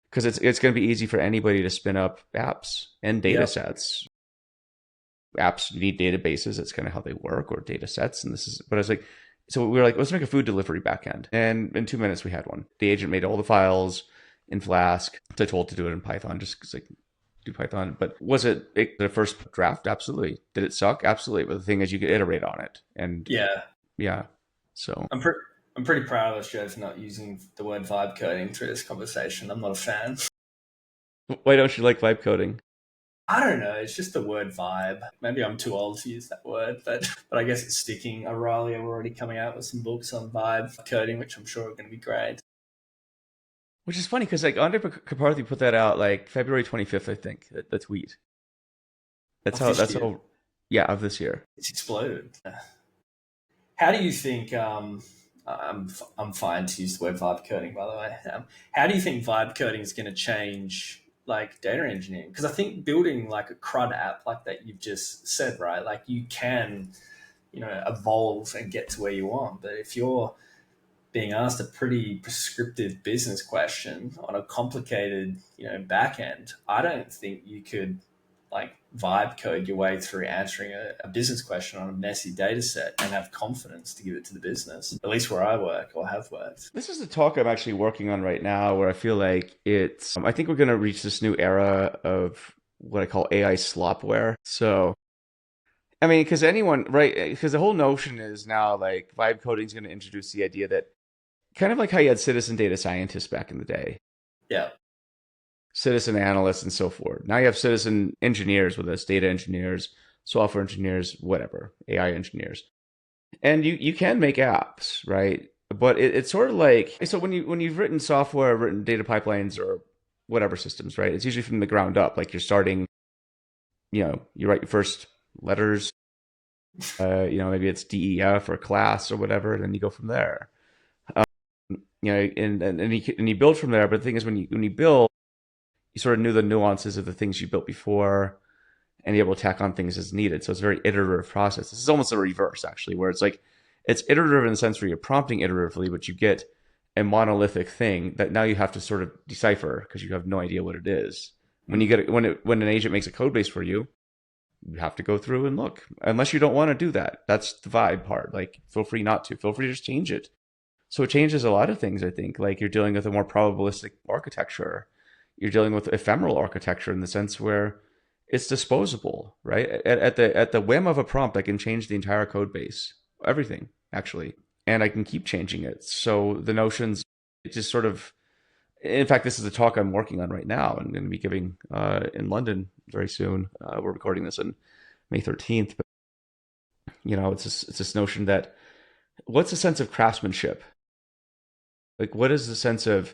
because it's going to be easy for anybody to spin up apps and data Yep. sets. Apps need databases. That's kind of how they work, or data sets. And this is, but I was like, so we were like, let's make a food delivery backend. And in 2 minutes, we had one. The agent made all the files in Flask. I told to do it in Python, just because like do Python. But was it the first draft? Absolutely. Did it suck? Absolutely. But the thing is, you could iterate on it. And Yeah. yeah, so I'm pretty proud of Australia for not using the word vibe coding through this conversation. I'm not a fan. why don't you like vibe coding? I don't know. It's just the word vibe. Maybe I'm too old to use that word, but I guess it's sticking. O'Reilly are already coming out with some books on vibe coding, which I'm sure are going to be great. Which is funny because like Andre Karpathy put that out like February 25th, I think. The tweet. That's Of how. this That's year, how. Yeah, of this year. it's exploded. How do you think? I'm fine to use the word vibe coding, by the way. How do you think vibe coding is going to change like data engineering? Because I think building like a CRUD app like that you've just said, right? Like you can, evolve and get to where you want. But if you're being asked a pretty prescriptive business question on a complicated, back end, I don't think you could like vibe code your way through answering a business question on a messy data set and have confidence to give it to the business, at least where I work or have worked. This is the talk I'm actually working on right now, where I feel like it's. I think we're going to reach this new era of what I call AI slopware. So, I mean, because anyone, right? Because the whole notion is now like vibe coding is going to introduce the idea that kind of like how you had citizen data scientists back in the day, Yeah. citizen analysts, and so forth. Now you have citizen engineers, whether it's data engineers, software engineers, whatever, AI engineers, and you can make apps, right? But it's sort of like, so when you've written software, written data pipelines or whatever systems, right? It's usually from the ground up. Like you're starting, you write your first letters, maybe it's DEF or class or whatever, and then you go from there. Um, and you build from there. But the thing is, when you build, you sort of knew the nuances of the things you built before, and you're able to tack on things as needed. So it's a very iterative process. This is almost a reverse, actually, where it's like it's iterative in the sense where you're prompting iteratively, but you get a monolithic thing that now you have to sort of decipher because you have no idea what it is. When you get it, when an agent makes a code base for you, you have to go through and look. Unless you don't want to do that, that's the vibe part. Like, feel free not to. Feel free to just change it. So it changes a lot of things. I think like you're dealing with a more probabilistic architecture. You're dealing with ephemeral architecture in the sense where it's disposable, right? At the whim of a prompt, I can change the entire code base, everything actually, and I can keep changing it. So the notions, it just sort of. In fact, this is a talk I'm working on right now. I'm going to be giving in London very soon. We're recording this on May 13th, but it's this notion that what's the sense of craftsmanship? Like, what is the sense of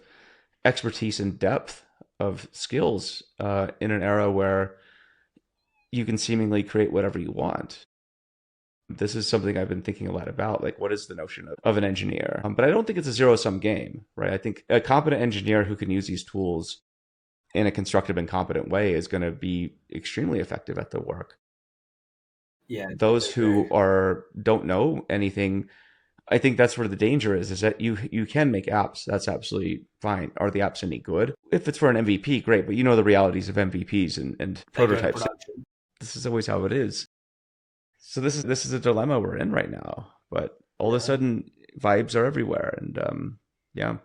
expertise and depth of skills in an era where you can seemingly create whatever you want? This is something I've been thinking a lot about. Like, what is the notion of an engineer? But I don't think it's a zero sum game, right? I think a competent engineer who can use these tools in a constructive and competent way is going to be extremely effective at their work. Yeah, Those totally who are don't know anything, I think that's where the danger is that you can make apps. That's absolutely fine. Are the apps any good? If it's for an MVP, great. But you know the realities of MVPs and they go to prototypes. production. This is always how it is. So this is a dilemma we're in right now. But all of a Yeah. sudden, vibes are everywhere, and yeah.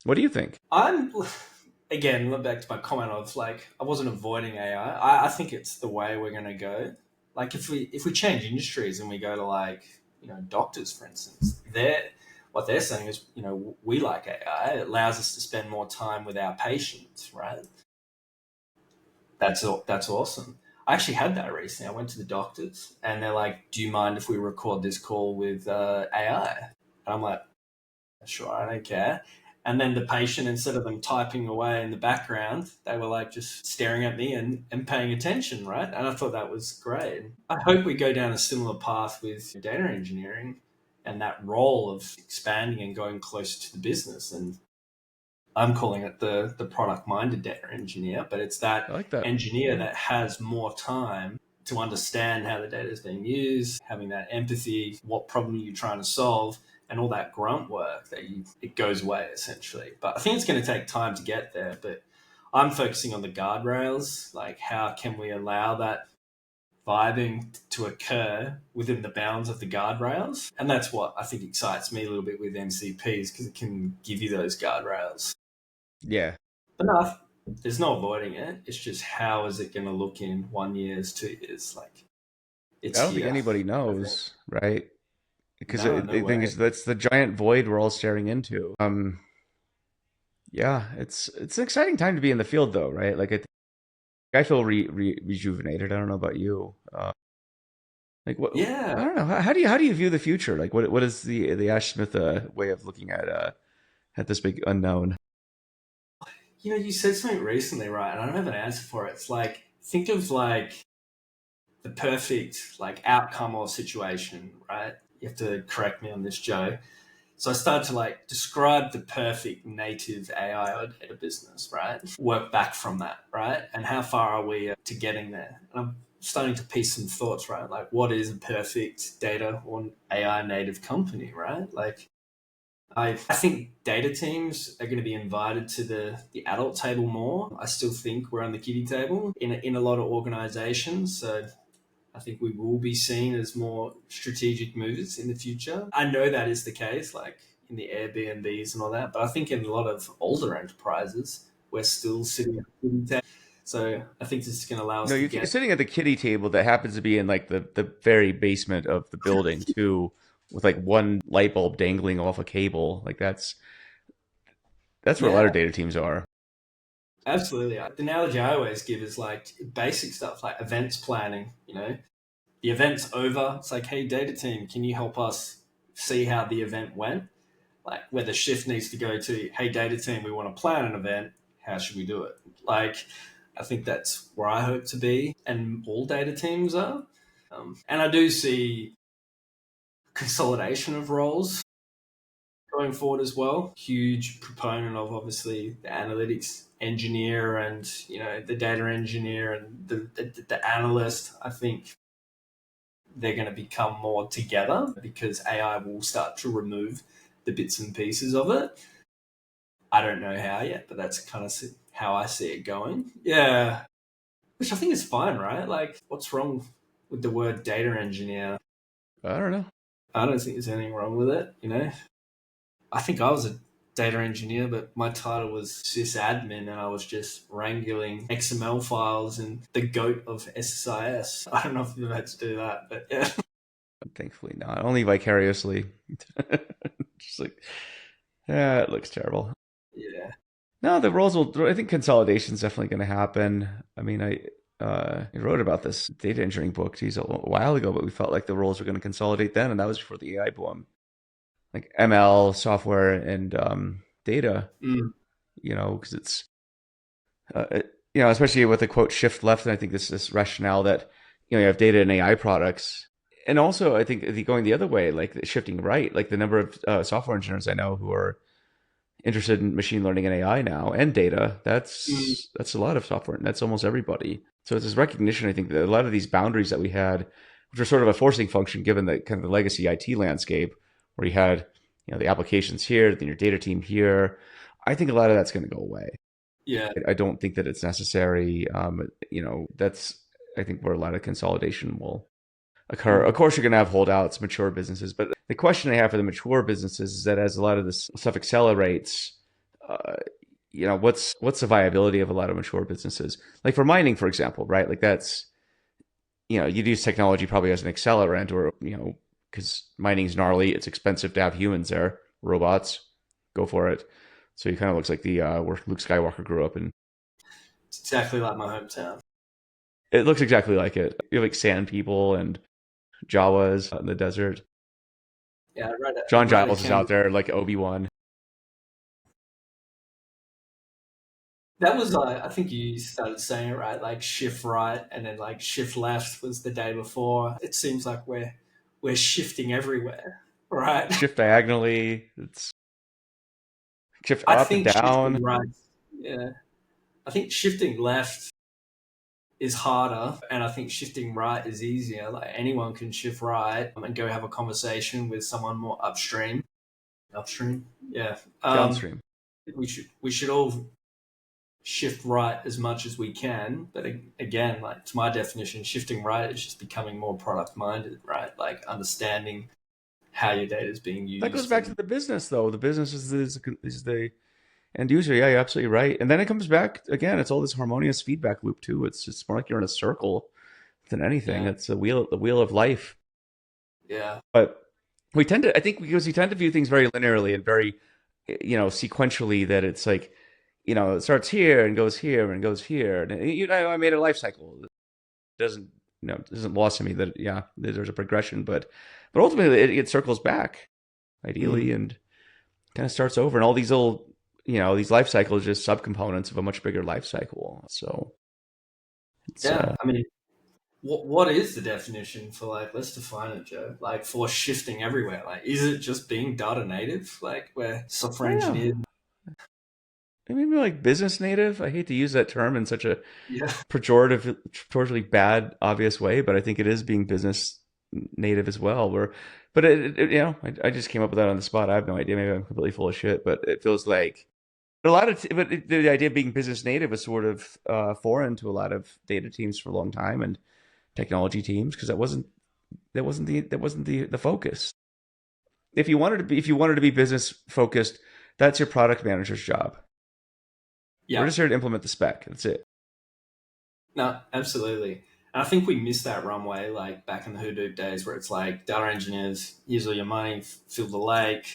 What do you think? I'm again back to my comment of like I wasn't avoiding AI. I think it's the way we're going to go. Like if we change industries and we go to like doctors, for instance, what they're saying is we like AI. It allows us to spend more time with our patients, right? That's awesome. I actually had that recently. I went to the doctors and they're like, "Do you mind if we record this call with AI?" And I'm like, "Sure, I don't care." And then the patient, instead of them typing away in the background, they were like just staring at me and paying attention, right? And I thought that was great. I hope we go down a similar path with data engineering and that role of expanding and going closer to the business. And I'm calling it the product minded data engineer, but it's I that like that. engineer Yeah. that has more time to understand how the data is being used, having that empathy, what problem you're trying to solve, and all that grunt work it goes away essentially. But I think it's going to take time to get there. But I'm focusing on the guardrails, like how can we allow that vibing to occur within the bounds of the guardrails. And that's what I think excites me a little bit with MCPs, because it can give you those guardrails. Yeah. But no, there's no avoiding it. It's just how is it going to look in 1 year, 2 years? Like, I it's don't think here. anybody I think. knows, right? Because No, no the thing way. is, that's the giant void we're all staring into. Yeah, it's an exciting time to be in the field, though, right? Like, I feel rejuvenated. I don't know about you. Like, what? I Yeah. don't know. How do you view the future? Like, what is the Ash Smith way of looking at this big unknown? You said something recently, right? And I don't have an answer for it. It's like, think of like the perfect like outcome or situation, right? You have to correct me on this, Joe. So I started to like describe the perfect native AI or data business, right? Work back from that, right? And how far are we to getting there? And I'm starting to piece some thoughts, right? Like, what is a perfect data or AI native company, right? Like, I think data teams are going to be invited to the adult table more. I still think we're on the kiddie table in a lot of organizations. So I think we will be seen as more strategic movers in the future. I know that is the case, like in the Airbnbs and all that, but I think in a lot of older enterprises, we're still sitting at the kiddie table. So I think this is going to allow No, us to you're get. sitting at the kiddie table that happens to be in like the very basement of the building too, with like one light bulb dangling off a cable. Like that's where a Yeah, lot of data teams are. absolutely. The analogy I always give is like basic stuff like events planning. The event's over. It's like, hey, data team, can you help us see how the event went? Like where the shift needs to go to, hey, data team, we want to plan an event. How should we do it? Like, I think that's where I hope to be, and all data teams are. And I do see consolidation of roles going forward as well. Huge proponent of obviously the analytics engineer and the data engineer and the analyst. I think they're going to become more together because AI will start to remove the bits and pieces of it. I don't know how yet, but that's kind of how I see it going. Yeah, which I think is fine, right? Like, what's wrong with the word data engineer? I don't know. I don't think there's anything wrong with it. I think I was a data engineer, but my title was sysadmin, and I was just wrangling XML files and the goat of SSIS. I don't know if you've had to do that, but yeah. Thankfully not. Only vicariously. Just like, yeah, it looks terrible. Yeah. No, the roles will. I think consolidation is definitely going to happen. I mean, I wrote about this data engineering book, geez, a while ago, but we felt like the roles were going to consolidate then, and that was before the AI boom. Like ML, software, and data. Mm. Because it's especially with the quote shift left, and I think this rationale that you have data and AI products, and also I think going the other way, like shifting right, like the number of software engineers I know who are interested in machine learning and AI now and data. Mm. That's a lot of software, and that's almost everybody. So it's this recognition, I think, that a lot of these boundaries that we had, which are sort of a forcing function given the kind of the legacy IT landscape, where you had the applications here, then your data team here. I think a lot of that's going to go away. Yeah. I don't think that it's necessary. That's I think where a lot of consolidation will occur. Mm. Of course, you're going to have holdouts, mature businesses, but the question I have for the mature businesses is that as a lot of this stuff accelerates, uh, what's the viability of a lot of mature businesses? Like for mining, for example, right? Like that's you'd use technology probably as an accelerant, or because mining's gnarly, it's expensive to have humans there, robots, go for it. So it kind of looks like the where Luke Skywalker grew up, and It's exactly like my hometown. it looks exactly like it. You have like sand people and Jawas out in the desert. Yeah, I John wrote a Giles is out chemical. there like Obi-Wan. That was, I think you started saying it right, like shift right, and then like shift left was the day before. It seems like we're shifting everywhere, right? Shift diagonally. It's shift I up and think shifting down. right, yeah. I think shifting left is harder, and I think shifting right is easier. Like anyone can shift right and go have a conversation with someone more upstream. Upstream. Yeah. Downstream. We should all shift right as much as we can. But again, like to my definition, shifting right is just becoming more product minded, right? Like understanding how your data is being That goes used back to and the business, though. The business is the end user. Yeah, you're absolutely right. And then it comes back again. It's all this harmonious feedback loop too. It's more like you're in a circle than anything. yeah, It's the wheel of life. yeah, But we tend to, I think, because we tend to view things very linearly and very, sequentially. That it's like, it starts here and goes here and goes here. And I made a life cycle. It doesn't, it isn't lost to me that yeah, there's a progression, but ultimately it circles back ideally mm, and kind of starts over. And all these little, these life cycles are just subcomponents of a much bigger life cycle. So it's yeah. I mean, what is the definition for like? Let's define it, Joe. Like for shifting everywhere. Like, is it just being data native? Like, where software yeah. engineers? I mean, maybe like business native. I hate to use that term in such a Yeah, pejoratively bad, obvious way, but I think it is being business native as well. But I just came up with that on the spot. I have no idea. Maybe I'm completely full of shit, but it feels like the idea of being business native is sort of foreign to a lot of data teams for a long time and technology teams because that wasn't the focus. If you wanted to be business focused, that's your product manager's job. We're yeah. just here to implement the spec. That's it. No, absolutely. And I think we missed that runway, like back in the Hadoop days, where it's like data engineers, here's all your money, fill the lake.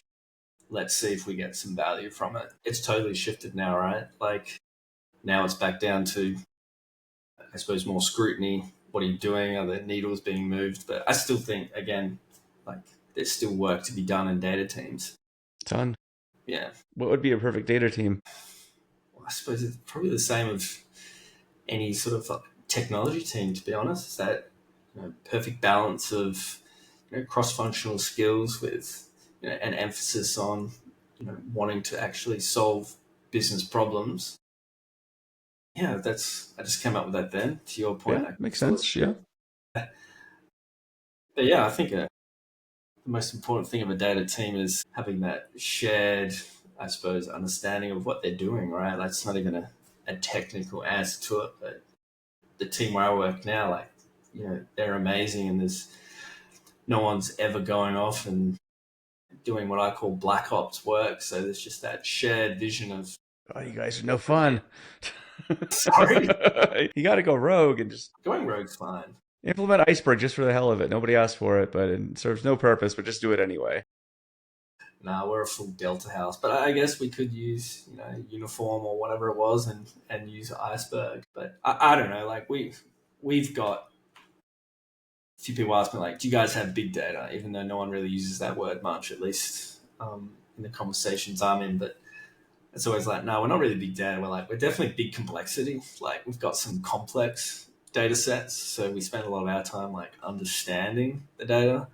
Let's see if we get some value from it. It's totally shifted now, right? Like now it's back down to, I suppose, more scrutiny. What are you doing? Are the needles being moved? But I still think, again, like there's still work to be done in data teams. Ton. Yeah. What would be a perfect data team? Well, I suppose it's probably the same of any sort of like technology team, to be honest. It's that perfect balance of cross-functional skills with an emphasis on wanting to actually solve business problems. Yeah, that's I just came up with that then. To your point, Yeah, I makes thought, sense. Yeah. but yeah, I think the most important thing of a data team is having that shared, I suppose, understanding of what they're doing. Right, like it's not even a technical answer to it, but the team where I work now, like they're amazing, and there's no one's ever going off and doing what I call black ops work. So there's just that shared vision of Oh, you guys are no what we're fun. sorry, You got to go rogue and just going rogue's fine. implement Iceberg just for the hell of it. Nobody asked for it, but it serves no purpose, but just do it anyway. Nah, we're a full Delta house, but I guess we could use uniform or whatever it was and use iceberg. But I don't know. Like we've got a few people ask me like, do you guys have big data? Even though no one really uses that word much, at least in the conversations I'm in. But it's always like, no, we're not really big data. We're definitely big complexity. Like we've got some complex data sets, so we spend a lot of our time like understanding the data.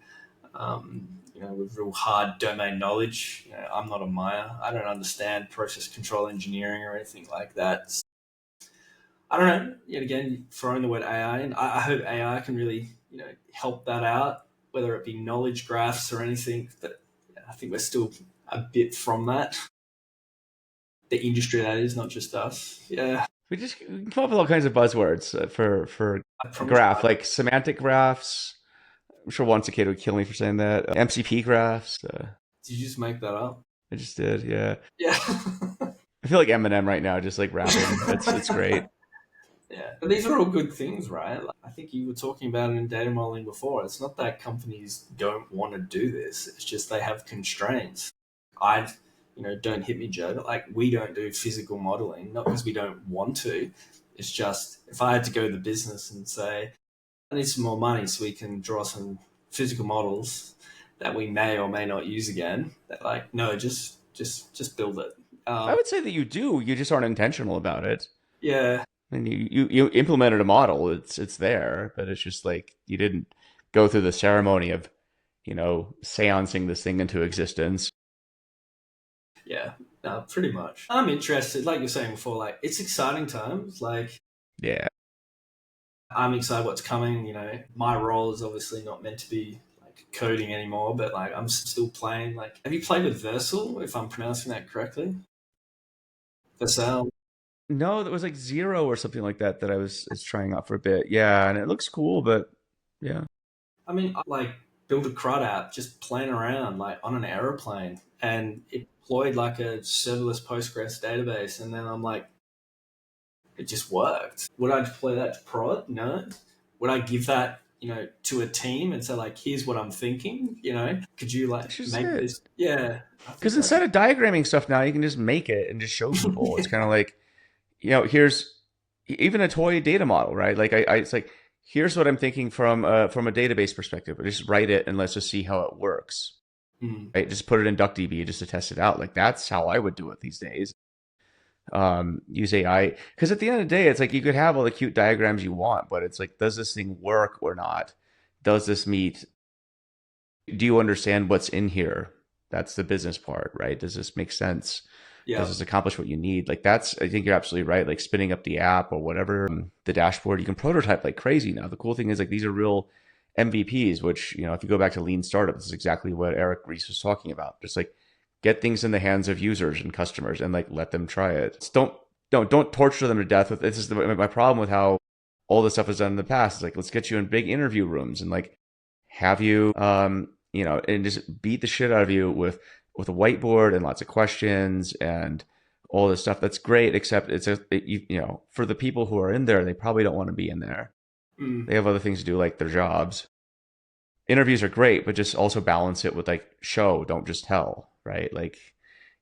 With real hard domain knowledge. I'm not a Maya. I don't understand process control engineering or anything like that. I don't know. Yet again, throwing the word AI, and I hope AI can really, help that out, whether it be knowledge graphs or anything. But yeah, I think we're still a bit from that. The industry that is, not just us. Yeah, We can come up with all kinds of buzzwords for I promise. graph, like semantic graphs. I'm sure one cicada would kill me for saying that. MCP graphs. Did you just make that up? I just did. Yeah. Yeah. I feel like Eminem right now, just like rapping. It's great. Yeah, but these are all good things, right? Like, I think you were talking about it in data modeling before. It's not that companies don't want to do this. It's just they have constraints. I, don't hit me, Joe. But like we don't do physical modeling, not because we don't want to. It's just if I had to go to the business and say, I need some more money so we can draw some physical models that we may or may not use again. That like, no, just build it. I Um, would say that you do. You just aren't intentional about it. yeah, And you implemented a model. It's there, but it's just like you didn't go through the ceremony of, seancing this thing into existence. Yeah, no, pretty much. I'm interested, like you're saying before, like it's exciting times. Like Yeah. I'm excited what's coming. My role is obviously not meant to be like coding anymore, but like I'm still playing. Like, have you played with Versal? If I'm pronouncing that correctly, Versal. No, that was like Zero or something like that that I was trying out for a bit. Yeah, and it looks cool, but yeah. I mean, I like built a CRUD app just playing around like on an aeroplane, and it deployed like a serverless Postgres database, and then I'm like, it just worked. Would I deploy that to prod? No. Would I give that, to a team and say like, here's what I'm thinking? Could you like That's just make it. this? Yeah, I think Because that's instead of diagramming stuff now, you can just make it and just show people. It's kind of like, here's even a toy data model, right? Like it's like, here's what I'm thinking from a database perspective. Just write it and let's just see how it works. Mm, Right? Just put it in DuckDB just to test it out. Like that's how I would do it these days. Use AI because at the end of the day, it's like you could have all the cute diagrams you want, but it's like, does this thing work or not? Does this meet? Do you understand what's in here? That's the business part, right? Does this make sense? Does yeah. this accomplish what you need? Like that's, I think you're absolutely right. Like spinning up the app or whatever, the dashboard, you can prototype like crazy now. The cool thing is like these are real MVPs, which, if you go back to lean startup, this is exactly what Eric Ries was talking about. Just like get things in the hands of users and customers and like let them try it. Just don't torture them to death with this is my problem with how all this stuff is done in the past. It's like, let's get you in big interview rooms and like have you, and just beat the shit out of you with a whiteboard and lots of questions and all this stuff. That's great, except for the people who are in there, they probably don't want to be in there. Mm, They have other things to do, like their jobs. Interviews are great, but just also balance it with like show, don't just tell, right? Like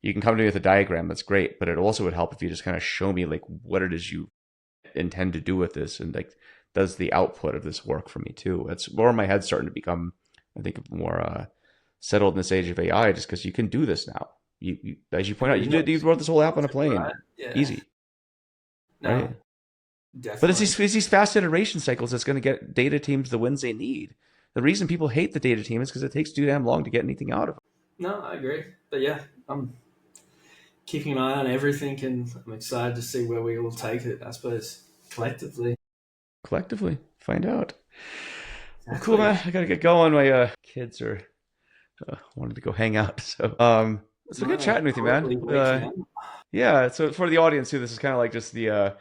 you can come to me with a diagram, that's great, but it also would help if you just kind of show me like what it is you intend to do with this and like does the output of this work for me too. That's more my head's starting to become, I think, more settled in this age of AI, just because you can do this now. You as you point out, you wrote this whole app on a plane, right? Yeah. easy, No, right? But definitely. it's these fast iteration cycles that's going to get data teams the wins they need. The reason people hate the data team is because it takes too damn long to get anything out of them. No, I agree. But yeah, I'm keeping an eye on everything, and I'm excited to see where we will take it. I suppose collectively. Collectively, find out. Well, cool, Exactly. man. I gotta get going. My kids are wanted to go hang out, so it's been good No, chatting with you, man. quality week, man. Yeah, so for the audience too, this is kind of like just the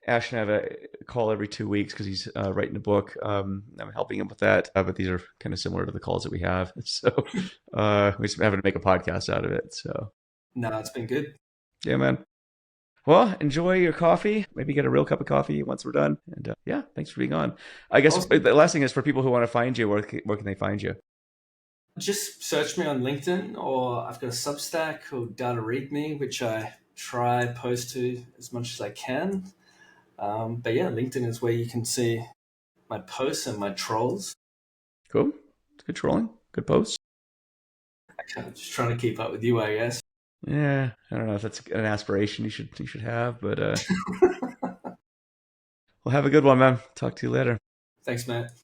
Ash and I have a call every 2 weeks because he's writing a book. I'm helping him with that, but these are kind of similar to the calls that we have. So we're just having to make a podcast out of it. So No, it's been good. yeah, man. Well, enjoy your coffee. Maybe get a real cup of coffee once we're done. And yeah, thanks for being on. I guess Awesome. the last thing is for people who want to find you, where can they find you? Just search me on LinkedIn, or I've got a Substack called Data Read Me, which I try post to as much as I can. But yeah, LinkedIn is where you can see my posts and my trolls. Cool. Good trolling. Good posts. I'm just trying to keep up with you, I guess. Yeah, I don't know if that's an aspiration you should have, but well, have a good one, man. Talk to you later. Thanks, Matt.